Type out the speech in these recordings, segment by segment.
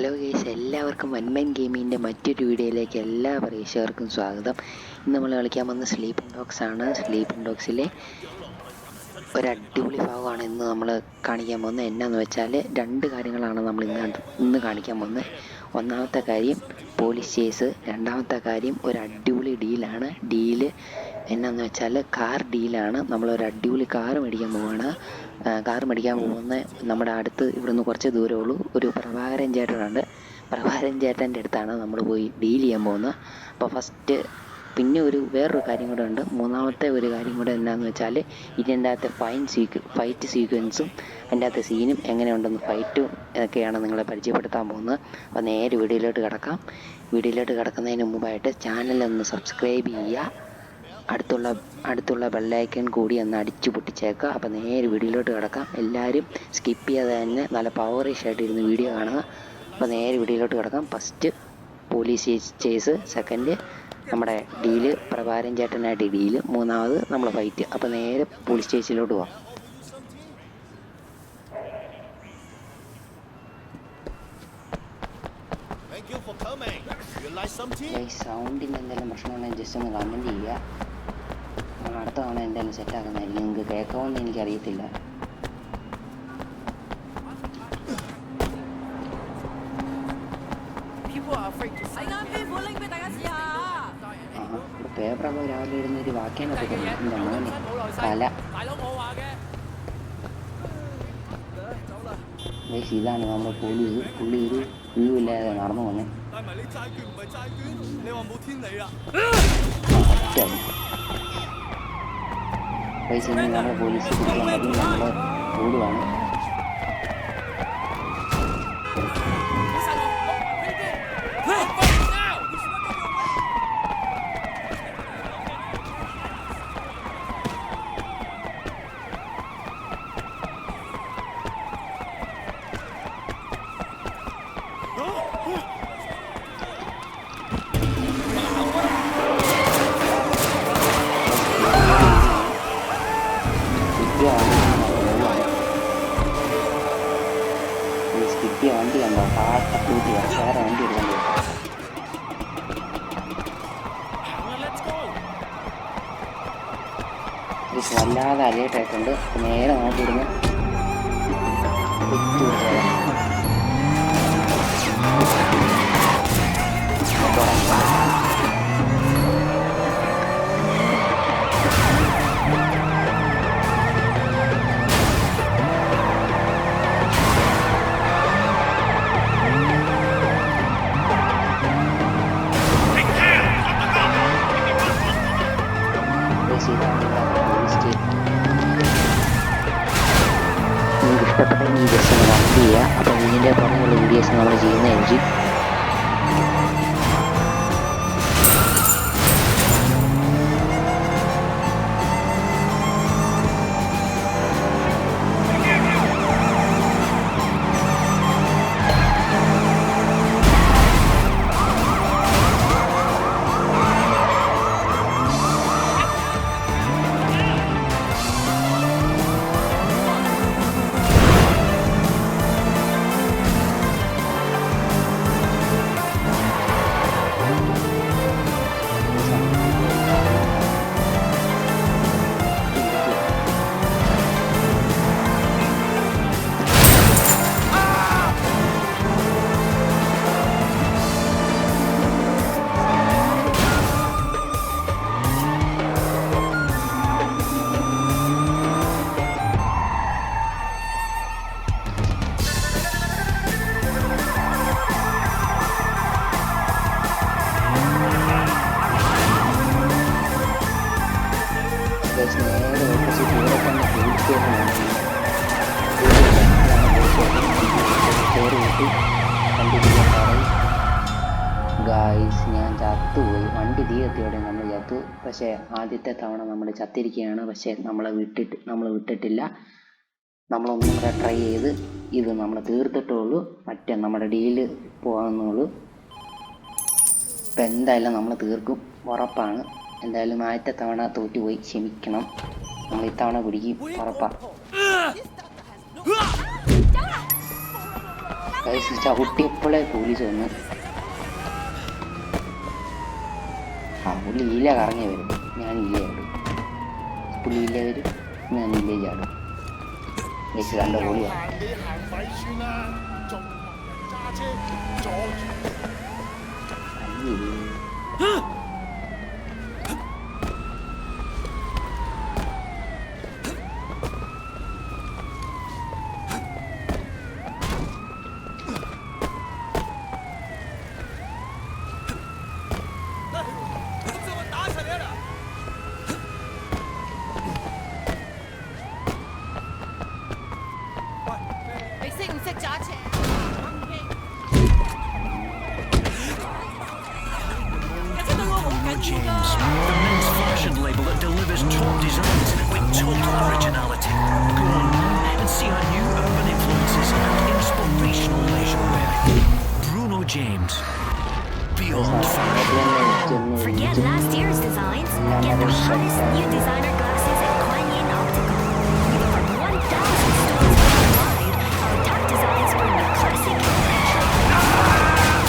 Hello guys, എല്ലാവർക്കും വൺമൈൻ ഗെയിമിൻ്റെ മറ്റൊരു വീഡിയോയിലേക്ക് എല്ലാ പ്രേക്ഷകർക്കും സ്വാഗതം. ഇന്ന് നമ്മൾ കളിക്കാൻ വന്ന സ്ലീപ്പിംഗ് ഡോഗ്സ് ആണ്. സ്ലീപ്പിംഗ് ഡോഗ്സിലെ ഒരു അടിപൊളി ഭാഗമാണ് ഇന്ന് നമ്മൾ കാണിക്കാൻ പോകുന്നത്. എന്നാന്ന് വെച്ചാൽ രണ്ട് കാര്യങ്ങളാണ് നമ്മൾ ഇന്ന് കാണിക്കാൻ പോകുന്നത്. ഒന്നാമത്തെ കാര്യം പോലീസ് കേസ്, രണ്ടാമത്തെ കാര്യം ഒരു അടിപൊളി ഡീലാണ്. ഡീല് എന്നാന്ന് വെച്ചാൽ കാർ ഡീലാണ്. നമ്മളൊരു അടിപൊളി കാർ മേടിക്കാൻ പോവുകയാണ്. കാർ മേടിക്കാൻ പോകുന്ന നമ്മുടെ അടുത്ത് ഇവിടുന്ന് കുറച്ച് ദൂരമുള്ളൂ ഒരു പ്രഭാകരൻ ചേട്ടനുണ്ട്. പ്രഭാകരൻ ചേട്ടൻ്റെ അടുത്താണ് നമ്മൾ പോയി ഡീൽ ചെയ്യാൻ പോകുന്നത്. അപ്പോൾ ഫസ്റ്റ് പിന്നെ വേറൊരു കാര്യം കൂടെ ഉണ്ട്. മൂന്നാമത്തെ ഒരു കാര്യം കൂടെ എന്താണെന്ന് വെച്ചാൽ ഇതിൻ്റെ അകത്തെ ഫൈറ്റ് സീക്വൻസും അതിൻ്റെ അകത്തെ സീനും എങ്ങനെയുണ്ടെന്ന് ഫൈറ്റും ഒക്കെയാണ് നിങ്ങളെ പരിചയപ്പെടുത്താൻ പോകുന്നത്. അപ്പോൾ നേരെ വീഡിയോയിലോട്ട് കിടക്കാം. വീഡിയോയിലോട്ട് കിടക്കുന്നതിന് മുമ്പായിട്ട് ചാനലൊന്ന് സബ്സ്ക്രൈബ് ചെയ്യുക, അടുത്തുള്ള ബെല്ലൈക്കൺ കൂടി ഒന്ന് അടിച്ചു പൊട്ടിച്ചേക്കുക. അപ്പോൾ നേരെ വീഡിയോയിലോട്ട് കിടക്കാം. എല്ലാവരും സ്കിപ്പ് ചെയ്യാതെ തന്നെ നല്ല പവറിഷ് ആയിട്ട് ഇരുന്ന് വീഡിയോ കാണുക. അപ്പോൾ നേരെ വീഡിയോയിലോട്ട് കിടക്കാം. ഫസ്റ്റ് പോലീസ് ചേസ്, സെക്കൻഡ് നമ്മുടെ ഡീല് പ്രഭാകരൻ ചേട്ടനായിട്ട് ഡീല്, മൂന്നാമത് നമ്മൾ ഫൈറ്റ്. അപ്പോൾ നേരെ പോലീസ് ചേസിലോട്ട് പോകാം. സൗണ്ടിന് എന്തെങ്കിലും പ്രശ്നമുണ്ടെങ്കിൽ ജസ്റ്റ് ഒന്ന് കമൻറ്റ് ചെയ്യുക. അടുത്ത തവണ എന്തായാലും സെറ്റാക്കുന്നതായിരിക്കും. നിങ്ങൾക്ക് കേൾക്കാമെന്ന് എനിക്കറിയത്തില്ല. ഇവിടെ പേപ്പറൊക്കെ രാവിലെ ഇരുന്നൊരു വാക്യാനൊക്കെ എൻ്റെ മോനെ കല. ഇതാണ് നമ്മുടെ പോലീസ്. പുള്ളി ഒരു വ്യൂവില്ലാതെ നടന്നു വന്നേ. പൈസ നമ്മുടെ പോലീസ് പിടിക്കാൻ മതി. നമ്മൾ ഓടുവാണ്. കിട്ടിയ വണ്ടി കണ്ടോ? കാട്ടൂട്ടി വേറെ വണ്ടി എടുക്കാൻ വല്ലാതെ അലേർട്ടായിട്ടുണ്ട്. നേരെ നോക്കിയിരുന്നു നിങ്ങൾക്ക് ഇഷ്ടപ്പെട്ട ഈ വീഡിയോസ് ഒന്ന് കമൻറ്റ് ചെയ്യുക. അപ്പോൾ ഇതിൻ്റെ പുറമെയുള്ള വീഡിയോസ് നമ്മൾ ചെയ്യുന്നതായിരിക്കും. ഗായ്സ്, ഞാൻ ചത്തുപോയി. വണ്ടി തീ എത്തിയോടെ നമ്മൾ ചത്തു. പക്ഷേ ആദ്യത്തെ തവണ നമ്മൾ ചത്തിരിക്കുകയാണ്. പക്ഷേ നമ്മൾ വിട്ടിട്ടില്ല. നമ്മളൊന്നും കൂടെ ട്രൈ ചെയ്ത് ഇത് നമ്മൾ തീർത്തിട്ടുള്ളൂ. മറ്റേ നമ്മുടെ ഡീല് പോകാമെന്നുള്ളൂ. ഇപ്പം എന്തായാലും നമ്മൾ തീർക്കും, ഉറപ്പാണ്. എന്തായാലും ആദ്യത്തെ തവണ തോറ്റുപോയി, ക്ഷമിക്കണം. നമ്മൾ ഇത്തവണ പിടിക്കും, ഉറപ്പാണ്. ഗൈസ് ചവിട്ടിയപ്പോഴേ പോലീസ് വന്നു. ആ പുള്ളി ഇല കറങ്ങി വരും, ഞാൻ ഇല ചാടും. പുള്ളി ഇല വരും, ഞാൻ ഇല ചാടും. ഗൈസ് രണ്ട് പൊളിയാണ്. James, the men's fashion label that delivers top designs with total originality. Go online and see our new urban influences and inspirational leisure wear. Bruno James, beyond fashion. Forget last year's designs. Get the hottest new designer glasses at Kuan Yin Optical. With over 1,000 stores worldwide, our top designs bring you classic and retro.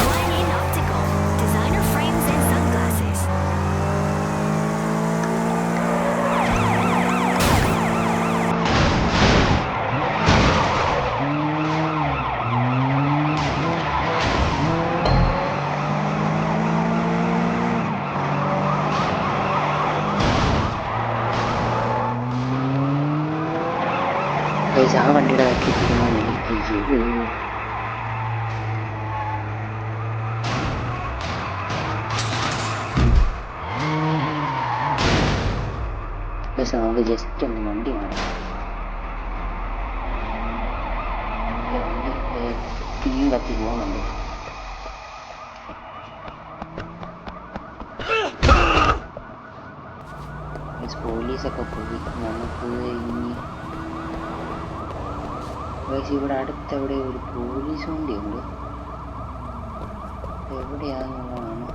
Kuan Yin Optical, designer frames and sunglasses. ആ വണ്ടിയുടെ ബാക്കിയിരിക്കുന്ന പക്ഷെ നമുക്ക് just ഒന്ന് വണ്ടി കാണാം. തീയും കത്തി പോകുന്നുണ്ട്. പോലീസൊക്കെ പോയി. നമുക്ക് ഇനി പക്ഷേ ഇവിടെ അടുത്തെവിടെ ഒരു പോലീസ് വണ്ടിയുണ്ട്. എവിടെയാണെന്നുള്ളതാണ്.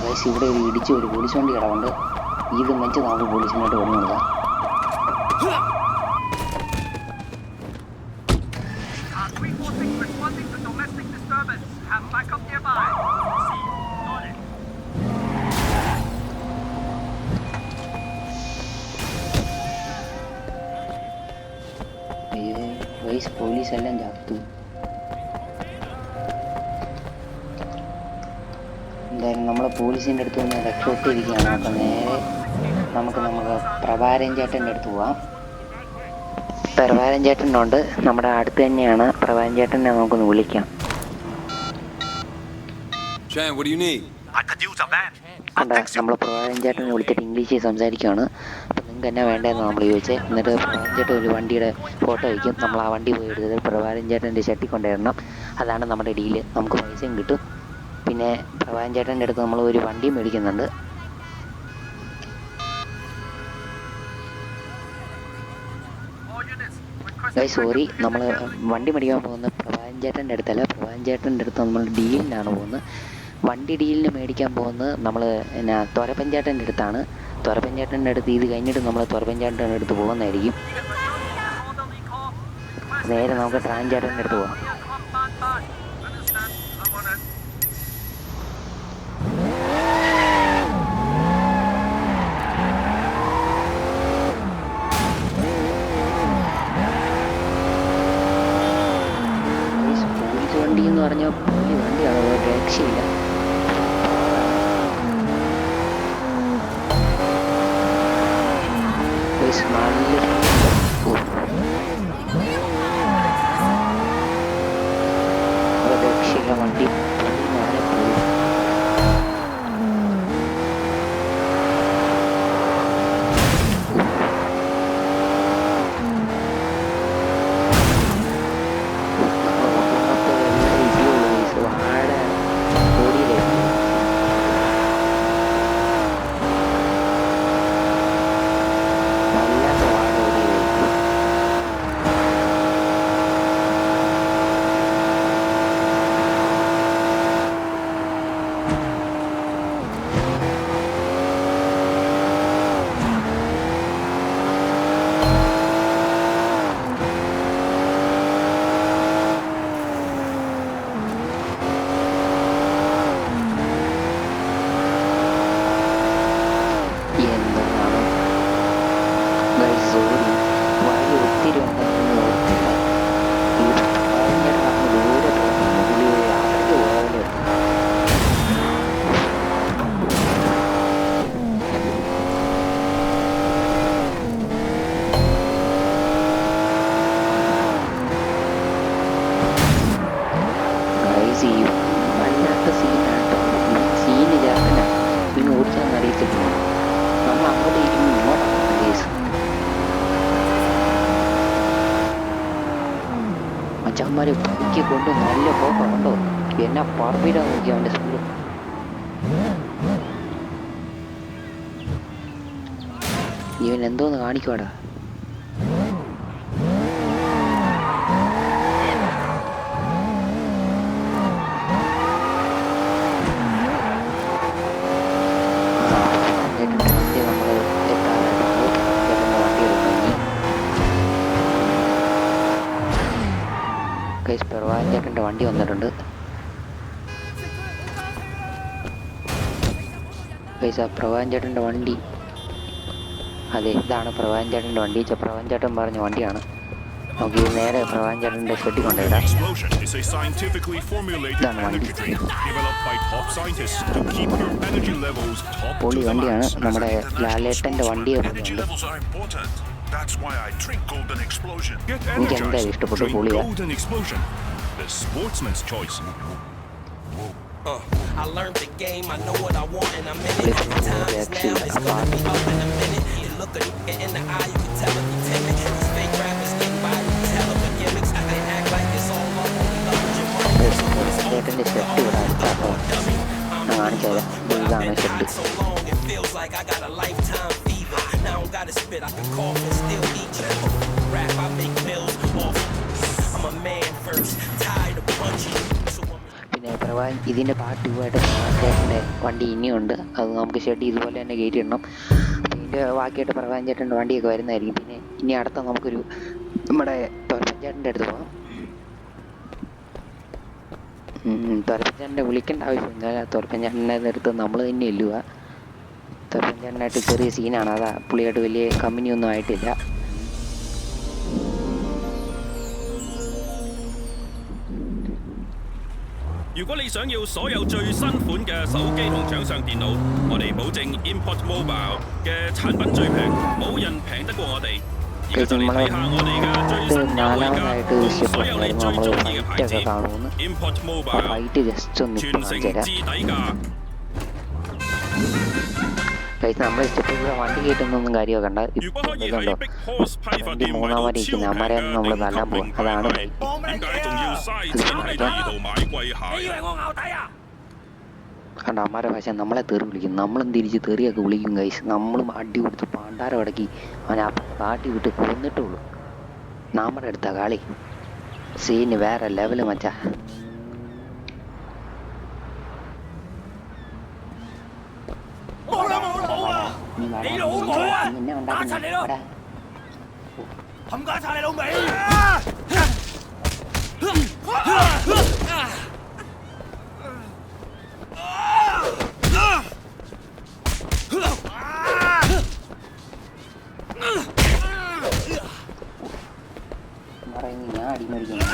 പക്ഷേ ഇവിടെ ഒരു ഇടിച്ച് ഒരു പോലീസ് വണ്ടി കിടവുണ്ട്. ഇത് വെച്ച് നമുക്ക് പോലീസിനായിട്ട് ഓടി കൊടുക്കാം. പോലീസെല്ലാം ചത്തു. എന്തായാലും നമ്മൾ പോലീസിൻ്റെ അടുത്ത് നിന്ന് രക്ഷപ്പെട്ടിരിക്കുകയാണ്. അപ്പം നേരെ നമുക്ക് പ്രഭാരൻ ചേട്ടൻ്റെ അടുത്ത് പോവാം. പ്രഭാരൻ ചേട്ടനുണ്ട്, നമ്മുടെ അടുത്ത് തന്നെയാണ്. പ്രഭാരൻ ചേട്ടനെ നമുക്കൊന്ന് വിളിക്കാം. നമ്മൾ പ്രഭാരൻ ചേട്ടനെ വിളിച്ചിട്ട് ഇംഗ്ലീഷിൽ സംസാരിക്കുകയാണ്. അപ്പം നിങ്ങൾക്ക് എന്നാ വേണ്ടതെന്ന് നമ്മൾ ചോദിച്ചത്. എന്നിട്ട് പ്രഭാരൻ ചേട്ടൻ ഒരു വണ്ടിയുടെ ഫോട്ടോ വയ്ക്കും. നമ്മൾ ആ വണ്ടി പോയി എടുത്തത് പ്രഭാരൻ ചേട്ടൻ്റെ ഷട്ടിൽ കൊണ്ടുവരണം. അതാണ് നമ്മുടെ ഡീല്. നമുക്ക് പൈസയും കിട്ടും. പിന്നെ പ്രഭാരൻ ചേട്ടൻ്റെ അടുത്ത് നമ്മൾ ഒരു വണ്ടി മേടിക്കുന്നുണ്ട്. സോറി, നമ്മൾ വണ്ടി മേടിക്കാൻ പോകുന്നത് പ്രഭാരൻ ചേട്ടൻ്റെ അടുത്തല്ല. പ്രഭാരൻ ചേട്ടൻ്റെ അടുത്ത് നമ്മൾ ഡീലിനാണ് പോകുന്നത്. വണ്ടി ഡീലിന് മേടിക്കാൻ പോകുന്നത് നമ്മൾ തൊരപ്പൻ ചേട്ടൻ്റെ അടുത്താണ്. തൊരപ്പൻ ചേട്ടൻ്റെ അടുത്ത് ഇത് കഴിഞ്ഞിട്ട് നമ്മൾ തൊരപ്പൻ ചേട്ടൻ്റെ അടുത്ത് പോകുന്നതായിരിക്കും. നേരെ നമുക്ക് ട്രാൻ ചേട്ടൻ്റെ അടുത്ത് പോകാം. പോലീസ് വണ്ടി എന്ന് പറഞ്ഞാൽ പോലീസ് വണ്ടിയാണ്, ഒരു രക്ഷയില്ല. രക്ഷയില്ല വണ്ടി. ബാക്കി കൊണ്ട് നല്ല പോക്കുണ്ടോ, എന്നാ പറമ്പിടാൻ നോക്കി അവൻ്റെ സ്പീഡ്. ഇവൻ എന്തോന്ന് കാണിക്കുവാടാ. പ്രവാൻ ചേട്ടൻ്റെ വണ്ടി വന്നിട്ടുണ്ട്. പ്രവാൻ ചേട്ടൻ്റെ വണ്ടി, അതെ ഇതാണ് പ്രവാൻ ചേട്ടൻ്റെ വണ്ടി. പ്രവാൻ ചേട്ടൻ പറഞ്ഞ വണ്ടിയാണ്. നമുക്ക് നേരെ പ്രവാൻ ചേട്ടൻ്റെ ഷെഡിൽ കൊണ്ടുവിടാം. ഇതാണ് വണ്ടി, പൊളി വണ്ടിയാണ്. നമ്മുടെ ലാലേട്ടൻ്റെ വണ്ടിയെ പോലെയുണ്ട്. എനിക്ക് എന്തായാലും ഇഷ്ടപ്പെട്ടു, പൊളിയാ. I learned the game, I know what I want and I'm in it. Time is now, it's gonna be up in a minute. You look a nigga in the eye, you can tell if he timid. These fake rappers getting by, you can tell if the gimmicks. They act like it's all up, only love with your mom. ചേട്ടൻ്റെ shed ഇവിടെ അടുത്താട്ടോ, ഞാൻ കാണിച്ചുതരാം. ഇതാണ് shed. So long, it feels like I got a lifetime fever. Now I don't gotta spit, I can cough and still eat you. Rap, I make bills off. I'm a man first, tired of punching. പിന്നെ പ്രവാൻ ഇതിൻ്റെ part 2 ആയിട്ട് പ്രവാൻ ചേട്ടൻ്റെ വണ്ടി ഇനിയുണ്ട്. അത് നമുക്ക് shed ഇതുപോലെ തന്നെ കയറ്റി ഇടണം. അപ്പോൾ ഇതിൻ്റെ ബാക്കിയായിട്ട് പ്രവാൻ ചേട്ടൻ്റെ വണ്ടിയൊക്കെ വരുന്നതായിരിക്കും. പിന്നെ ഇനി അടുത്ത നമുക്കൊരു നമ്മുടെ തോരപ്പൻ ചേട്ടൻ്റെ അടുത്ത് പോകാം. തോരപ്പൻ ചേട്ടൻ്റെ വിളിക്കേണ്ട ആവശ്യമില്ല. തോരപ്പൻ ചേട്ടൻ്റെ അടുത്ത് നമ്മൾ തന്നെ ഇല്ലുക. തോരപ്പൻ ചേട്ടനായിട്ട് ചെറിയ സീനാണ്, അതാ പുള്ളിയായിട്ട് വലിയ കമ്പനിയൊന്നും ആയിട്ടില്ല. 如果你想要所有最新款嘅手機同掌上電腦，我哋保證 Import Mobile 嘅產品最平，冇人平得過我哋。而家就嚟睇下我哋嘅最新優惠價，同所有你最中意嘅牌子 Import Mobile 全城至底價。നമ്മൾ സ്റ്റെപ്പിൽ കൂടെ വണ്ടി കയറ്റുന്നൊന്നും കാര്യമൊക്കെ ഉണ്ട്. വണ്ടി മൂന്നാമത് ഇരിക്കുന്ന അമ്മരെയൊന്നും നമ്മൾ തല്ലാൻ പോകും. അതാണ് കണ്ട അമ്മരെ ഭാഷ നമ്മളെ തെറി വിളിക്കും. നമ്മളും തിരിച്ച് തെറിയൊക്കെ വിളിക്കും ഗൈസ്. നമ്മളും അടി കൊടുത്ത് പാണ്ടാരം അടക്കി അവനെ കാട്ടി വിട്ട് കൊന്നിട്ടുള്ളൂ. നമ്മുടെ അടുത്താ കളി. സീന് വേറെ ലെവല് മച്ചാ. ഞാൻ അടിമരിക്കുന്നു.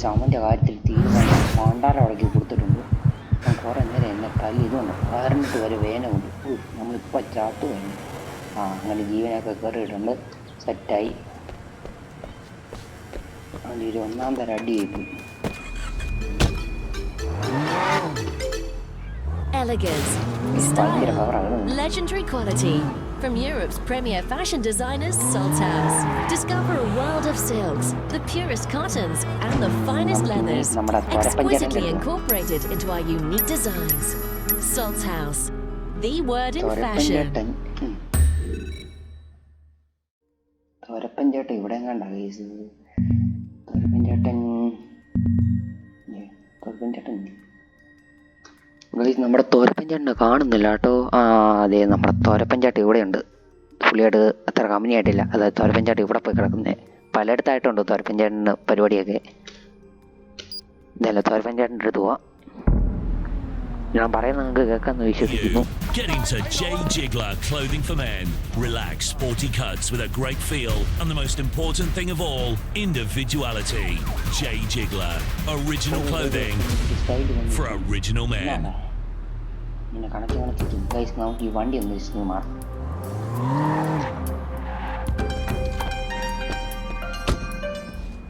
അവൻ്റെ കാര്യത്തിൽ തീരുമാനം പാണ്ടാരം അടക്കി കൊടുത്തിട്ടുണ്ട്. ഞാൻ കുറേ നേരം എന്നെ തല്ലി ഇതുകൊണ്ട് കാറിനിട്ട് വരെ വേനമുണ്ട്. നമ്മളിപ്പോൾ ചാത്തു കഴിഞ്ഞു. അങ്ങനെ ജീവനൊക്കെ കയറിയിട്ടുണ്ട്. സെറ്റായി. അതിൻ്റെ ഒന്നാം തരം അടി കഴിക്കും. Elegance, style, legendary quality. From Europe's premier fashion designers, Salthouse. Discover a world of silks, the purest cottons, and the finest leathers, exquisitely incorporated into our unique designs. Salthouse, the word in fashion. തോരപ്പൻ ചേട്ടൻ ഇവിടെ കണ്ടാ case. തോരപ്പൻ ചേട്ടൻ നമ്മുടെ തോരപ്പൻ ചേട്ടനെ കാണുന്നില്ല കേട്ടോ. അതെ, നമ്മുടെ തോരപ്പൻ ചേട്ടൻ ഇവിടെയുണ്ട്. പുള്ളിയായിട്ട് അത്ര കമ്പനി ആയിട്ടില്ല. അതായത് തോരപ്പൻ ചേട്ടൻ ഇവിടെ പോയി കിടക്കുന്നത്. പലയിടത്തായിട്ടുണ്ട് തോരപ്പൻ ചേട്ടന് പരിപാടിയൊക്കെ. ഇതല്ല തോരപ്പൻ ചേട്ടൻ്റെ അടുത്ത് പോവാം. ഞാൻ പറയുന്നത് നിങ്ങൾക്ക് കേൾക്കാമെന്ന് വിശ്വസിക്കുന്നു. Get into J Jiggler Clothing for Men. Relax, sporty cuts with a great feel, and the most important thing of all, individuality. J Jiggler, original clothing for original men. പിന്നെ കണക്റ്റിക്കും ഗൈസ്. നമുക്ക് ഈ വണ്ടി ഒന്ന് ജസ്റ്റ് മാറാം.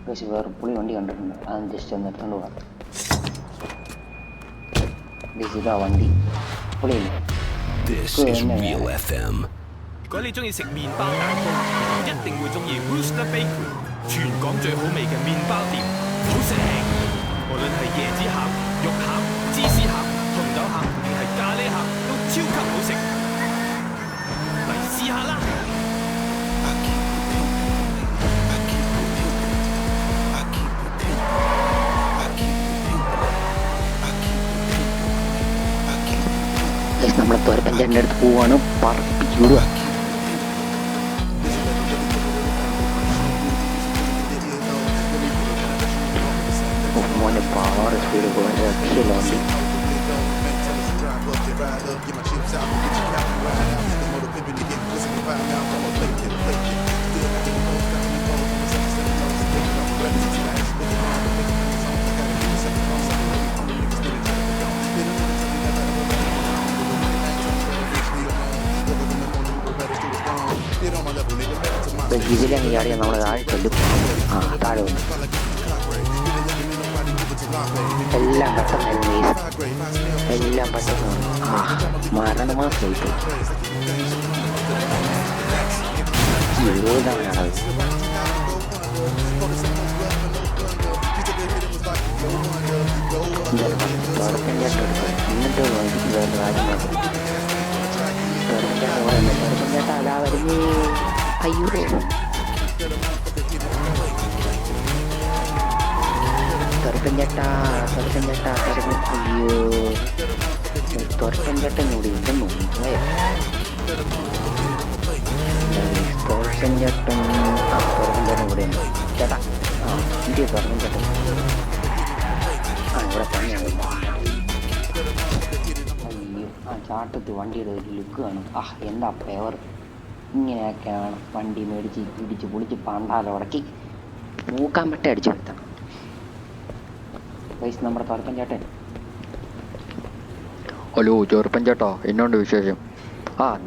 Guys വേറെ പുളി വണ്ടി കണ്ടിട്ടുണ്ട്, അത് ജസ്റ്റ് ഒന്ന് എടുത്തുകൊണ്ട് പോകാം. ഇതാ വണ്ടി പുളിയില്ല. This is Real FM. 如果你中意食麵包蛋糕，一定會中意 Rooster Bakery， 全港最好味嘅麵包店，好食。無論係椰子餡、肉餡、芝士餡、紅豆餡，定係咖喱餡，都超級好食。嚟試下啦！നമ്മളെ തോരപ്പഞ്ചായത്തിൻ്റെ അടുത്ത് പോവാണ്. പറപ്പിച്ച് വിടുക. മോനെ പാറ് സ്പീഡ് പോകാൻ രക്ഷയില്ല വണ്ടി. ഇതിലങ്ങ് ചാടിയാൽ നമ്മുടെ താഴെ ചെല്ലും. താഴെ വന്നു. എല്ലാം പെട്ടെന്നായിരുന്നു കേസ്. എല്ലാം പെട്ടെന്ന് മരണമാ പോയിട്ട് എഴുതാൻ നടന്നത്. എന്നിട്ട് വേറെ കാര്യങ്ങൾ ചേട്ടാ അല്ലാ വരുന്നേ. അയ്യോ തുറക്കൻ ചേട്ടാ അയ്യോ തുറക്കൻ ചേട്ടൻ കൂടി ഉണ്ടെന്നു തുറക്കൻ ചേട്ടൻ കൂടെ ഉണ്ട് ചേട്ടാ. ഇന്ത്യ തുറക്കൻ ചേട്ടൻ ഇവിടെ പണിയാണ്. അയ്യോ ചാട്ടത്ത് വണ്ടിയുടെ ഒരു ലുക്ക് കാണും. എന്താ പേവർ. ഇങ്ങനെയൊക്കെയാണ് വണ്ടി മേടിച്ച് ഇടിച്ച് പൊളിച്ച് പണ്ടാലം ഉടക്കി മൂക്കാൻ പറ്റ അടിച്ചു വരുത്തണം. പൈസ നമ്മുടെ തുറപ്പൻ ചേട്ടൻ. ഹലോ ചെറുപ്പൻ ചേട്ടാ, എന്നോണ്ട് വിശേഷം?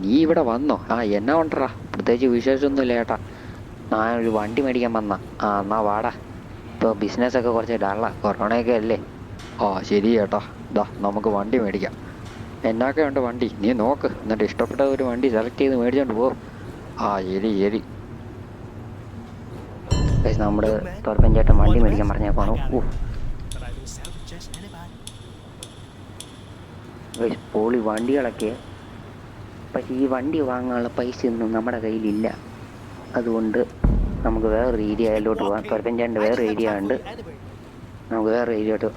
നീ ഇവിടെ വന്നോ? എന്നാ കൊണ്ടറാ? പ്രത്യേകിച്ച് വിശേഷമൊന്നുമില്ല ചേട്ടാ. ഞാനൊരു വണ്ടി മേടിക്കാൻ വന്നാ. എന്നാ വാടാ. ഇപ്പോൾ ബിസിനസ്സൊക്കെ കുറച്ച് ഡള്ള, കൊറോണയൊക്കെ അല്ലേ. ശരി ചേട്ടാ, നമുക്ക് വണ്ടി മേടിക്കാം. എന്നൊക്കെ ഉണ്ട് വണ്ടി? നീ നോക്ക്, എന്നിട്ട് ഇഷ്ടപ്പെട്ട ഒരു വണ്ടി സെലക്ട് ചെയ്ത് മേടിച്ചോണ്ട് പോകും. ശരി. നമ്മുടെ തുറപ്പൻ ചേട്ടൻ വണ്ടി മേടിക്കാൻ പറഞ്ഞേക്കാണോ? പോളി വണ്ടികളൊക്കെ. പക്ഷേ ഈ വണ്ടി വാങ്ങാനുള്ള പൈസ ഒന്നും നമ്മുടെ കയ്യിലില്ല. അതുകൊണ്ട് നമുക്ക് വേറൊരു ഏരിയയിലോട്ട് പോകാം. തുറപ്പൻ ചേട്ടൻ്റെ വേറെ ഏരിയ ഉണ്ട്, നമുക്ക് വേറെ ഏരിയയോട്ട്.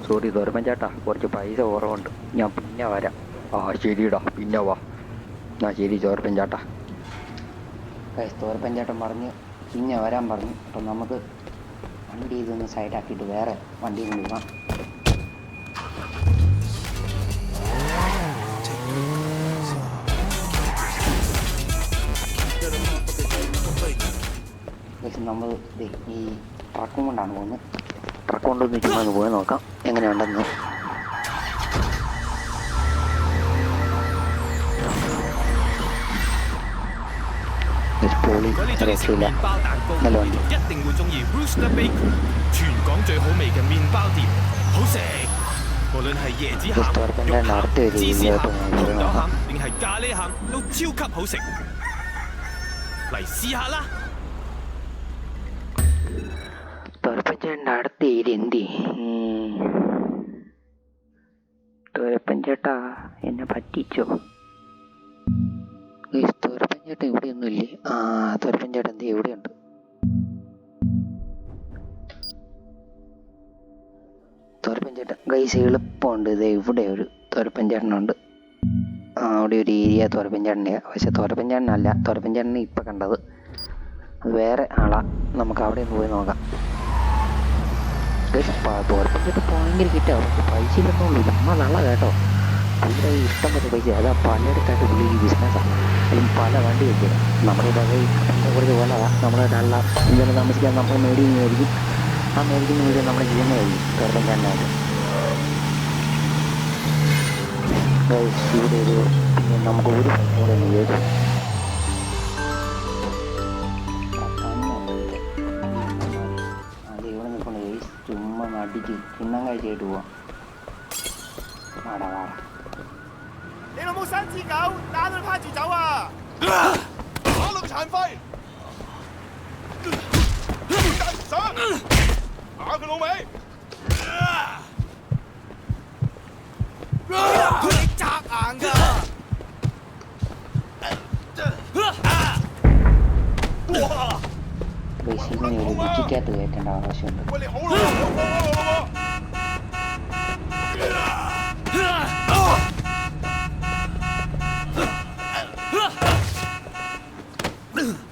സോറി തുറപ്പൻ ചേട്ടാ, കുറച്ച് പൈസ കുറവുണ്ട്, ഞാൻ പിന്നെ വരാം. ശരിടാ, പിന്നെ വാ. ശരി തുറപ്പൻ ചേട്ടാ. തുറപ്പൻ ചേട്ടൻ പറഞ്ഞ് പിന്നെ വരാൻ പറഞ്ഞു. അപ്പം നമുക്ക് വണ്ടി ഇതൊന്ന് സൈഡാക്കിയിട്ട് വേറെ വണ്ടിയിൽ നിന്ന് പോകാം. നമ്മൾ ഈ ട്രക്കും കൊണ്ടാണ് പോകുന്നത്. ട്രക്ക് കൊണ്ടൊന്ന് ചുമ്മാ ഒന്ന് പോയി നോക്കാം എങ്ങനെയുണ്ടെന്ന്.如果你中意食麵包蛋糕，一定會中意 Rooster Bakery， 全港最好味嘅麵包店，好食。無論係椰子餡、肉餡、芝士餡、紅豆餡，定係咖喱餡，都超級好食。嚟試下啦！തുറപ്പൻ അടുത്ത ഏരിയ എന്തി? തുറപ്പൻ ചേട്ടാ എന്നെ പറ്റിച്ചോ? തുറപ്പൻ ചേട്ടൻ ഇവിടെയൊന്നും ഇല്ലേ? തുറപ്പൻ ചേട്ടൻ എന്ത് എവിടെയുണ്ട്? തുറപ്പൻ ചേട്ടൻ ഗൈസ് എളുപ്പമുണ്ട്. ഇത് ഇവിടെ ഒരു തുറപ്പൻ ചേട്ടനുണ്ട്. അവിടെ ഒരു ഏരിയ തുറപ്പൻ ചേട്ടൻ്റെ. പക്ഷെ തുറപ്പൻ ചേട്ടനല്ല, തുറപ്പൻ ചേട്ടനെ ഇപ്പം കണ്ടത് അത് വേറെ ആളാ. നമുക്ക് അവിടെ ഒന്ന് പോയി നോക്കാം. തുറപ്പൻ ചേട്ടൻ ഭയങ്കര കിട്ടാ. പക്ഷെ പൈസ ഇല്ലെന്നുള്ളൂ, ചുമ്മാ നല്ല കേട്ടോ. ഇവിടെ ഇഷ്ടംപോലെ പൈസ, അതാ പലയിടത്തായിട്ട് പുള്ളി ഈ ബിസിനസ്സാണ്. അല്ലെങ്കിൽ പല വണ്ടി വെക്കുക നമ്മുടെ ഇതൊക്കെ അതിൻ്റെ കുറച്ച് പോലെ നമ്മളായിട്ടുള്ള ഇങ്ങനെ താമസിക്കാൻ നമ്മൾ മേടിക്കുന്നതായിരിക്കും. ആ മേടിക്കുന്ന വീട് നമ്മൾ ചെയ്യുന്നതായിരിക്കും ഗർഭഞ്ചാനായിട്ട്. ഇവിടെ ഒരു പിന്നെ നമുക്ക് ഒരു കൂടെ ചെയ്തു അത് ഇവിടെ നിൽക്കുന്ന ഗൈസ്. ചുമ്മാ നടിക്ക് കിണ്ണം കഴിച്ചായിട്ട് പോവാം. വാടാ വാടാ. 你老母生隻狗，打到趴住走啊！打到殘廢，打唔上，打佢老味！你砸硬㗎！哇！ ബേസിക്കലി ഒരു ഡിക്കിക്കകത്ത് കയറ്റേണ്ട ആവശ്യമുണ്ട്. 喂，你好老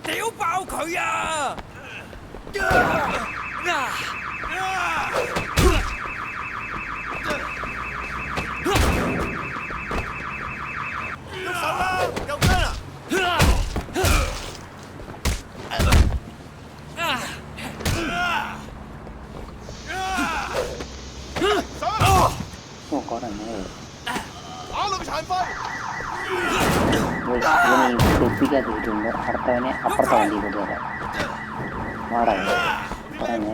屌爆佢啊！喐手啦，又驚啦！ ഓ കുറഞ്ഞേ.打到佢殘廢！ ഇവനെ ഈ തൊപ്പിക്കകത്ത് കയറ്റുണ്ട്. അടുത്തവനെ അപ്പുറത്തെ വണ്ടി കൊണ്ടുവരാം. വാടാ കുറഞ്ഞേ.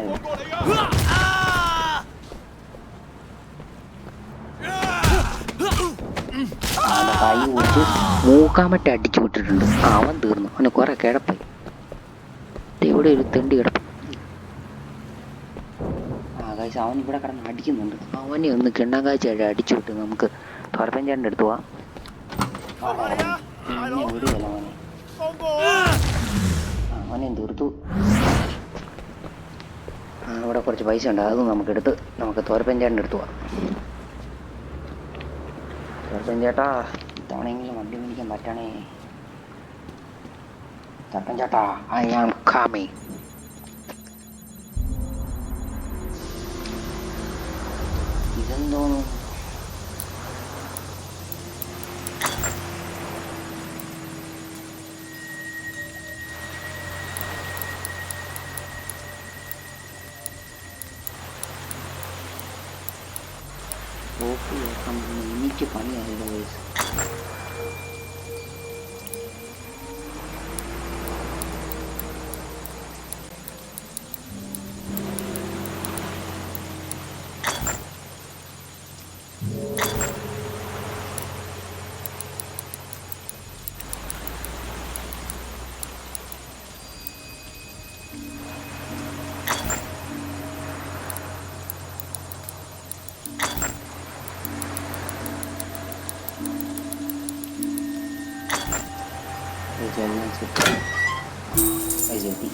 അവൻ്റെ കൈ കുറിച്ച് മൂക്കാമറ്റ അടിച്ചു വിട്ടിട്ടുണ്ട്. അവൻ തീർന്നു. അവന് കുറെ കിടപ്പായി. ഇവിടെ ഒരു തെണ്ടി കിടപ്പ്. ഗൈസ് അവൻ ഇവിടെ കിടന്ന് അടിക്കുന്നുണ്ട്. അവനെ ഒന്ന് കിണ്ണം കാഴ്ചയായിട്ട് അടിച്ചു വിട്ട് നമുക്ക് തോരപ്പഞ്ചാറിൻ്റെ അടുത്ത് പോവാം. പിന്നെ വിടുകയല്ല അവനെ. അവനെയും തീർത്തു. ഇവിടെ കുറച്ച് പൈസ ഉണ്ട്, അത് നമുക്കെടുത്ത് നമുക്ക് തോരപ്പഞ്ചാറിൻ്റെ അടുത്ത് പോവാം. തോരപ്പഞ്ചേട്ടാ ഇത്തവണെങ്കിലും വണ്ടി മേടിക്കാൻ പറ്റണേ. തോരപ്പഞ്ചേട്ടാ ഐ ആം കമ്മിങ്. ഇതെന്തോന്നു? എനിക്ക് പണിയായില്ല വയസ്സ്. പൈസ കിട്ടി.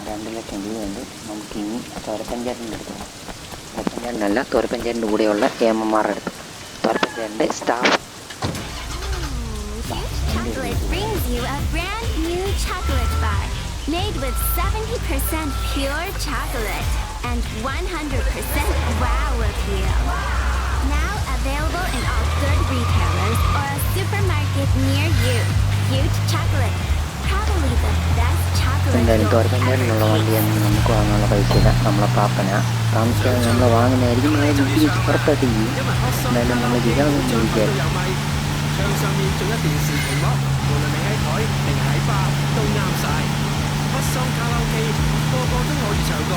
2 ലക്ഷം രൂപയുണ്ട്. നമുക്കിനി തോരപ്പഞ്ചായത്തിൻ്റെ അടുത്ത് പോകാം. തോരപ്പഞ്ചായത്തിനല്ല, തോരപ്പഞ്ചായത്തിൻ്റെ കൂടെയുള്ള AMMR അടുത്ത്. തോരപ്പഞ്ചായത്തിൻ്റെ staff. Chocolate brings you a brand new chocolate bar made with 70% pure chocolate and 100% wow appeal. Now available in all good retailers or a supermarket near you. Huge chocolate, probably the best chocolate. എന്തായാലും തോരപ്പഞ്ചായത്തിനുള്ള വണ്ടിയൊന്നും നമുക്ക് വാങ്ങാനുള്ള പൈസ ഇല്ല. നമ്മളെ പാപ്പന താമസിക്കാതെ നമ്മൾ വാങ്ങുന്നതായിരിക്കും. ഉറപ്പായിട്ട് ചെയ്യും. എന്തായാലും നമ്മൾ ചെയ്യാമെന്ന് ചോദിക്കാറ്. 窗上面仲有電視屏幕，無論你喺台定喺吧都啱晒。不桑卡拉 OK， 個個都可以唱歌。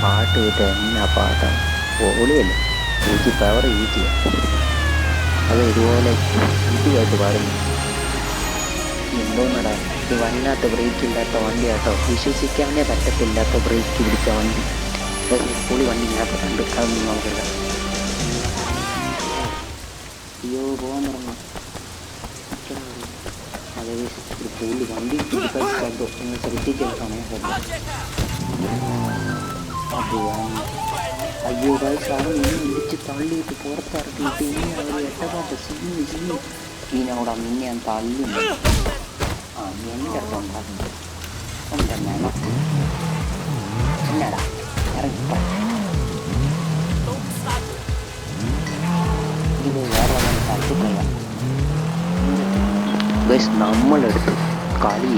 പാട്ട് കേട്ട് എന്നാ പാട്ടാണ്. പൊളിയല്ലേ, ചേച്ചി പവർ ഈറ്റിയ. അത് ഇതുപോലെ ഇതുമായിട്ട് പാടുന്നു. എന്തോന്നടാ ഇത്, വല്ലാത്ത ബ്രേക്ക് ഇല്ലാത്ത വണ്ടിയാട്ടോ. വിശ്വസിക്കാനേ പറ്റത്തില്ലാത്ത ബ്രേക്ക് പിടിച്ച വണ്ടി. പൊളി വണ്ടി ഇതിനകത്ത് കണ്ട് അതൊന്നും നമുക്കില്ല. അയ്യോ പോകാൻ തുടങ്ങി. അതെ ഒരു പൊളി വണ്ടി കണ്ടോ എന്ന് ശ്രദ്ധിക്കുന്ന സമയം അയ്യോ ഗൈസ് അവൻ ഇനി ഇടിച്ച് തള്ളിയിട്ട് പുറത്തിറക്കിയിട്ട് ഇനി അവർ എട്ടപ്പാട്ട് സീനവിടെ നിന്നെ ഞാൻ തള്ളുന്നു. ആ എൻ്റെ അടുത്ത് ഉണ്ടാകുന്നത് ഉണ്ടെന്നാണോ എന്നാടാ ഇറങ്ങിപ്പോ ഇത് വേറെ തട്ടിക്കളയാം ഗൈസ്. നമ്മളെടുത്ത് കളി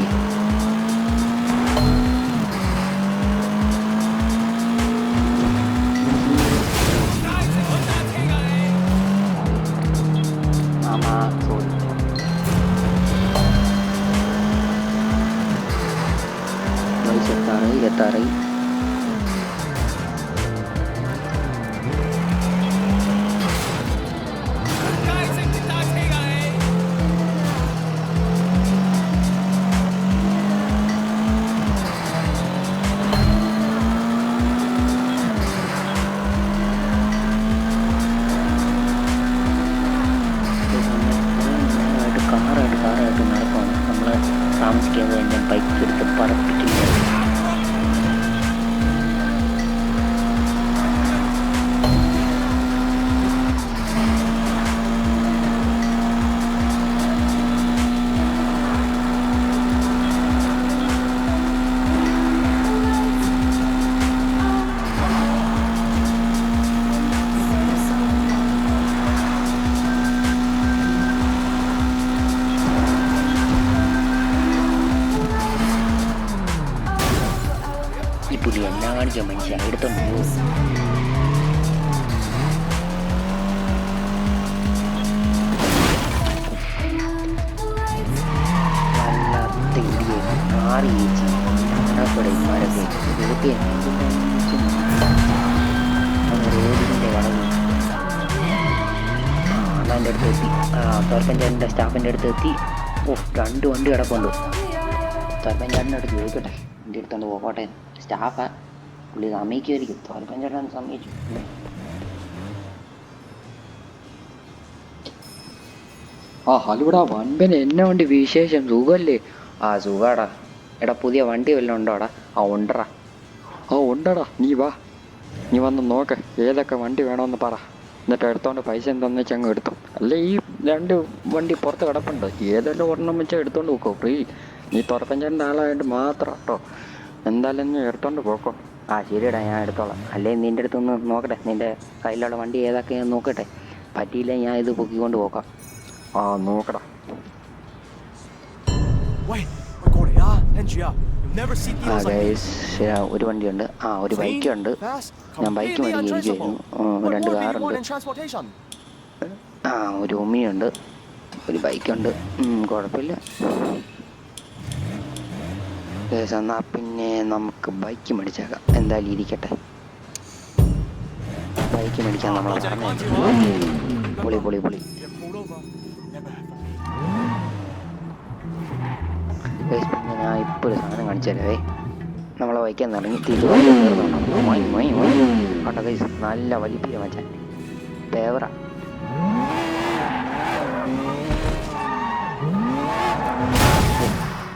എത്താറായി. കാറായിട്ട് നടക്കുവാണ്. നമ്മൾ താമസിക്കുന്നത് എൻ്റെ ബൈക്ക് എടുത്ത് പറപ്പിക്കുന്നത്. ഈ പുലി എന്നാ കാണിക്കുക മനുഷ്യ എടുത്തോണ്ട് പോകും. വല്ലാത്ത ഇടിയായിരുന്നു. 6 ചേച്ചി അവിടെ ഇമാരൊക്കെ ഇതൊക്കെ റോഡിൻ്റെ വളവ് അണ്ണൻ്റെ അടുത്ത് എത്തി. തോർപ്പഞ്ചാടിൻ്റെ സ്റ്റാഫിൻ്റെ അടുത്ത് എത്തി. 2 വണ്ടി കിടപ്പുണ്ട്. തോർപ്പഞ്ചാടിൻ്റെ അടുത്ത് ചോദിക്കട്ടെ വണ്ടി എടുത്തോണ്ട് പോകട്ടെ. സ്റ്റാഫാ പുള്ളി സമ്മതിക്കുമായിരിക്കും. തോൽപ്പഞ്ചേട്ടൻ സമ്മതിച്ചു. ഹലോടാ വൻപൻ എന്നെ വണ്ടി വിശേഷം സുഖമല്ലേ? സുഖാടാ. എടാ പുതിയ വണ്ടി വല്ലതും ഉണ്ടോടാ? ഉണ്ടടാ. ഉണ്ടടാ. നീ വന്ന് നോക്ക് ഏതൊക്കെ വണ്ടി വേണമെന്ന് പറ. എന്നിട്ട് എടുത്തോണ്ട് പൈസ എന്താണെന്ന് വെച്ചാൽ അങ്ങ് എടുത്തു. അല്ലേ ഈ 2 വണ്ടി പുറത്ത് കിടപ്പുണ്ട്. ഏതെല്ലാം ഒരെണ്ണം വെച്ചാൽ എടുത്തോണ്ട് പോക്കോ. ഫ്രീ. നീ തോൽപ്പഞ്ചേട്ടൻ്റെ ആളായിട്ട് മാത്രം കേട്ടോ. എന്തായാലും നീ എടുത്തോണ്ട് പോക്കോ. ശരിയടാ ഞാൻ എടുത്തോളാം. അല്ലേ നിൻ്റെ അടുത്തൊന്ന് നോക്കട്ടെ. നിൻ്റെ കയ്യിലുള്ള വണ്ടി ഏതൊക്കെ ഞാൻ നോക്കട്ടെ. പറ്റിയില്ല ഞാൻ ഇത് പൊക്കിക്കൊണ്ട് പോക്കാം. നോക്കടാ. ഒരു വണ്ടിയുണ്ട്. ഒരു ബൈക്കുണ്ട്. ഞാൻ ബൈക്ക് മേടിച്ചിരിക്കുമായിരുന്നു. 2 കാറുണ്ട്. ഒരു ഉമ്മിയുണ്ട്. ഒരു ബൈക്കുണ്ട്. കുഴപ്പമില്ല. എന്നാൽ പിന്നെ നമുക്ക് ബൈക്ക് മേടിച്ചേക്കാം. എന്തായാലും ഇരിക്കട്ടെ. ബൈക്ക് മേടിക്കാൻ നമ്മളെ പറഞ്ഞു. പൊളി പിന്നെ ഞാൻ ഇപ്പോൾ ഒരു സാധനം കാണിച്ചു തരാവേ. നമ്മളെ ബൈക്കാൻ ഇറങ്ങി കേട്ടോ ഗൈസ്. നല്ല വലിപ്പില്ല മച്ചാൻ. പേവറ